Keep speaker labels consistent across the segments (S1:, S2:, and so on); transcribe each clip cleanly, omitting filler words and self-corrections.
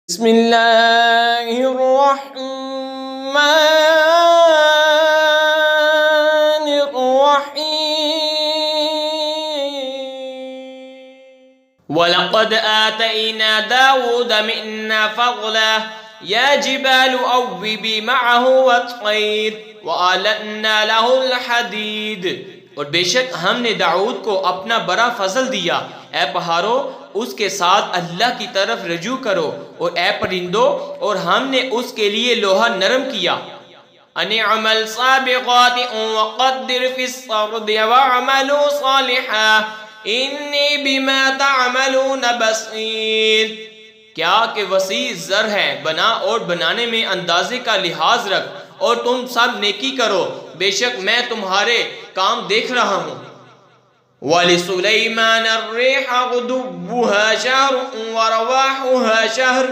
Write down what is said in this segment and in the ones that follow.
S1: بسم اللہ الرحمن الرحیم وَلَقَدْ آتَيْنَا دَاوُودَ مِنَّا فَضْلًا يَا جِبَالُ أَوِّبِي مَعَهُ وَالطَّيْرَ وَأَلَنَّا لَهُ الْحَدِيدَ۔ اور بے شک ہم نے داؤد کو اپنا بڑا فضل دیا، اے پہاڑوں اس کے ساتھ اللہ کی طرف رجوع کرو، اور اے پرندوں اور ہم نے اس کے لیے لوہا نرم کیا۔ ان اعمل سابغات وقدر فی السرد واعملوا صالحا انی بما تعملون بصیر۔ کیا کہ وسیع زر ہے، بنا اور بنانے میں اندازے کا لحاظ رکھ، اور تم سب نیکی کرو، بے شک میں تمہارے کام دیکھ رہا ہوں۔ وَلِسُلَيْمَانَ الرِّيحَ غُدُوُّهَا شَهْرٌ وَرَوَاحُهَا شَهْرٌ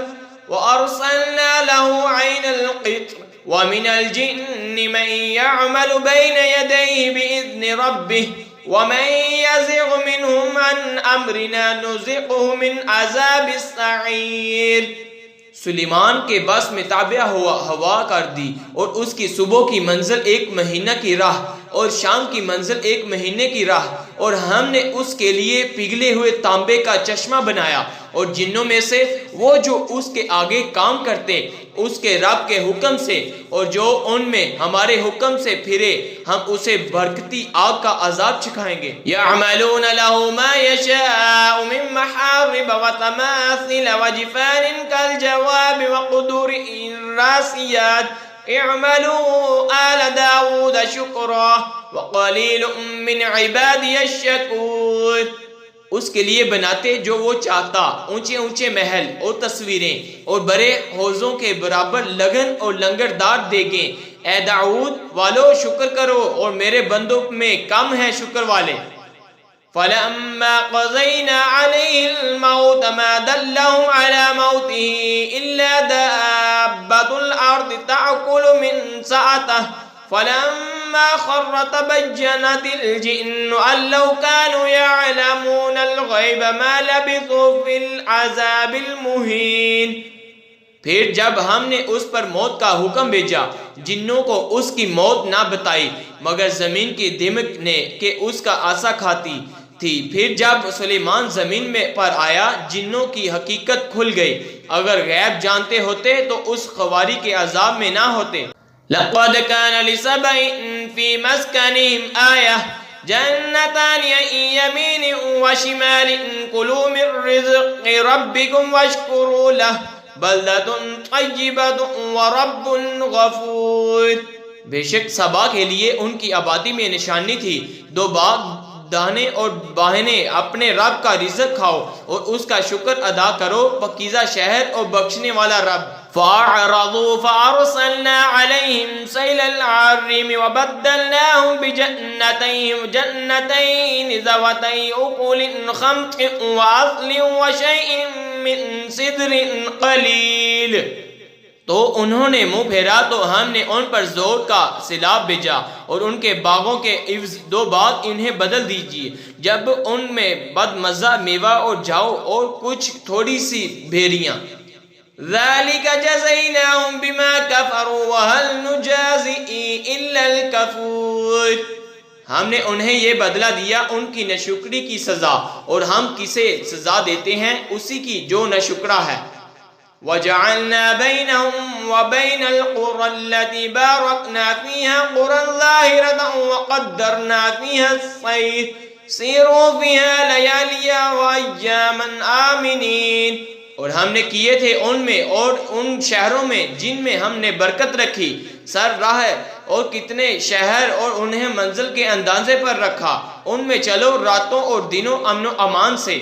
S1: وَأَرْسَلْنَا لَهُ عَيْنَ الْقِطْرِ وَمِنَ الْجِنِّ مَن يَعْمَلُ بَيْنَ يَدَيْهِ بِإِذْنِ رَبِّهِ وَمَن يَزِغْ مِنْهُمْ عَنْ أَمْرِنَا نُذِقْهُ مِنْ عَذَابِ السَّعِيرِ۔ سلیمان کے بس میں تابع ہوا کر دی، اور اس کی صبح کی منزل 1 مہینہ کی راہ اور شام کی منزل 1 مہینے کی راہ، اور ہم نے اس کے لیے پگھلے ہوئے تانبے کا چشمہ بنایا، اور جنوں میں سے وہ جو اس کے آگے کام کرتے اس کے رب کے حکم سے، اور جو ان میں ہمارے حکم سے پھرے ہم اسے برکتی آگ کا عذاب چکھائیں گے۔ یعملون له ما یشاء من محارب وتماثل وجفان کالجواب وقدور الراسیات اعملوا آل داود شکرا وقلیل من عبادی الشکور۔ اس کے لیے بناتے جو وہ چاہتا، اونچے اونچے محل اور تصویریں اور بڑے حوضوں کے برابر لگن اور لنگردار دیگیں۔ اے داؤد والو شکر کرو، اور میرے بندوں میں کم ہیں شکر والے۔ فَلَمَّا قَضَيْنَا عَلَيْهِ الْمَوْتَ مَا دَلَّهُمْ عَلَى مَوْتِهِ إِلَّا دَابَّةُ الْأَرْضِ تَأْكُلُ مِنْ سَأَتَهُ فَلَمَّا خَرَّ تَبَيَّنَتِ الْجِنُّ أَن لَّوْ كَانُوا يَعْلَمُونَ الْغَيْبَ مَا لَبِثُوا فِي الْعَذَابِ الْمُهِينِ۔ پھر جب ہم نے اس پر موت کا حکم بھیجا، جنوں کو اس کی موت نہ بتائی مگر زمین کی دمک نے کہ اس کا عصا کھاتی تھی۔ پھر جب سلیمان زمین میں پر آیا، جنوں کی حقیقت کھل گئی، اگر غیب جانتے ہوتے تو اس خواری کے عذاب میں نہ ہوتے۔ لَقَدْ كَانَ لِسَبَإٍ فِي مَسْكَنِهِمْ آيَةٌ جَنَّتَانِ عَنْ يَمِينٍ وَشِمَالٍ كُلُوا مِن رِّزْقِ رَبِّكُمْ وَاشْكُرُوا لَهُ بَلْدَةٌ طَيِّبَةٌ وَرَبٌّ غَفُورٌ۔ بے شک سبا کے لیے ان کی آبادی میں نشانی تھی، 2 باغ دانے اور بہنے، اپنے رب کا رزق کھاؤ اور اس کا شکر ادا کرو، پاکیزہ شہر اور بخشنے والا رب۔ فَأَعْرَضُوا فَأَرْسَلْنَا عَلَيْهِمْ سَيْلَ الْعَرِّمِ وَبَدَّلْنَاهُمْ بِجَنَّتَيْنِ ذَوَاتَيْ أُكُلٍ خَمْطٍ وَعَسْلٍ وَشَيْءٍ مِّن سِدْرٍ قَلِيلٍ۔ تو انہوں نے منہ پھیرا تو ہم نے ان پر زور کا سیلاب بھیجا، اور ان کے باغوں کے عوض 2 باغ انہیں بدل دیجیے، جب ان میں بد مزہ میوہ اور جاؤ اور کچھ تھوڑی سی بھیریاں۔ ذَلِكَ جَزَيْنَاهُمْ بِمَا كَفَرُوا وَهَلْ نُجَازِئِ إِلَّا الْكَفُورَ۔ ہم نے انہیں یہ بدلہ دیا ان کی ناشکری کی سزا، اور ہم کسے سزا دیتے ہیں؟ اسی کی جو ناشکرا ہے۔ وَجَعَلْنَا بَيْنَهُمْ وَبَيْنَ الْقُرَى الَّتِي بَارَكْنَا فِيهَا قُرًى ظَاهِرَةً وَقَدَّرْنَا فِيهَا السَّيْرَ سِيرُوا فِيهَا لَيَالِيَ وَأَيَّامًا آمِنِينَ۔ اور ہم نے کیے تھے ان میں اور ان شہروں میں جن میں ہم نے برکت رکھی سر راہ، اور کتنے شہر اور انہیں منزل کے اندازے پر رکھا، ان میں چلو راتوں اور دنوں امن و امان سے۔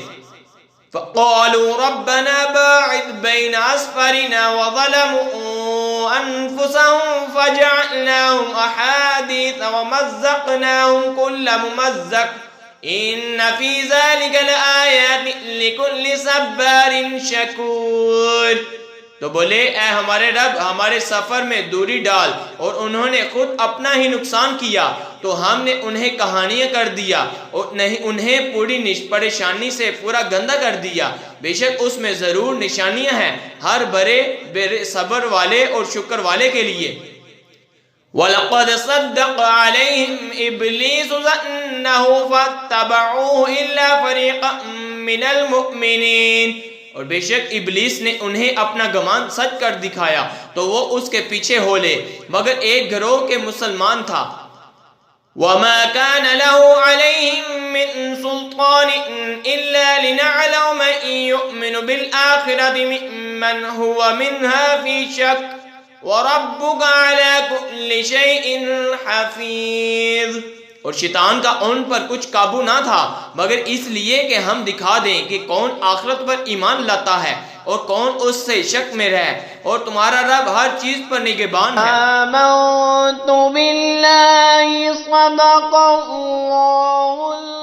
S1: فَقَالُوا رَبَّنَا بَاعِدْ بَيْنَ أَسْفَارِنَا وَظَلَمُوا أَنفُسَهُمْ فَجَعَلْنَاهُمْ أَحَادِيثَ وَمَزَّقْنَاهُمْ كُلَّ مُمَزَّقٍ إِنَّ فِي ذَلِكَ لَآيَاتٍ لِكُلِّ صَبَّارٍ شَكُورٍ۔ تو بولے اے ہمارے رب ہمارے سفر میں دوری ڈال، اور انہوں نے خود اپنا ہی نقصان کیا تو ہم نے انہیں کہانیاں کر دیا اور انہیں پوری پریشانی سے پورا گندہ کر دیا۔ بے شک اس میں ضرور نشانیاں ہیں ہر بڑے صبر والے اور شکر والے کے لیے۔ وَلَقَدْ صَدَّقَ عَلَيْهِمْ إِبْلِيسُ ظَنَّهُ فَاتَّبَعُوهُ إِلَّا فَرِيقًا مِّنَ الْمُؤْمِنِينَ، اور بے شک ابلیس نے انہیں اپنا گمان سچ کر دکھایا تو وہ اس کے پیچھے ہو لے مگر ایک گروہ کے مسلمان تھا۔ وَمَا كَانَ لَهُ عَلَيْهِم مِّن سُلْطَانٍ إِلَّا لِنَعْلَمَ مَن يُؤْمِنُ بِالْآخِرَةِ مِمَّنْ هُوَ مِنْهَا فِي شَكٍّ وَرَبُّكَ عَلَى كُلِّ شَيْءٍ حَفِيظٌ، اور شیطان کا ان پر کچھ قابو نہ تھا مگر اس لیے کہ ہم دکھا دیں کہ کون آخرت پر ایمان لاتا ہے اور کون اس سے شک میں رہے، اور تمہارا رب ہر چیز پر نگہبان ہے۔ آمنت باللہ صدق اللہ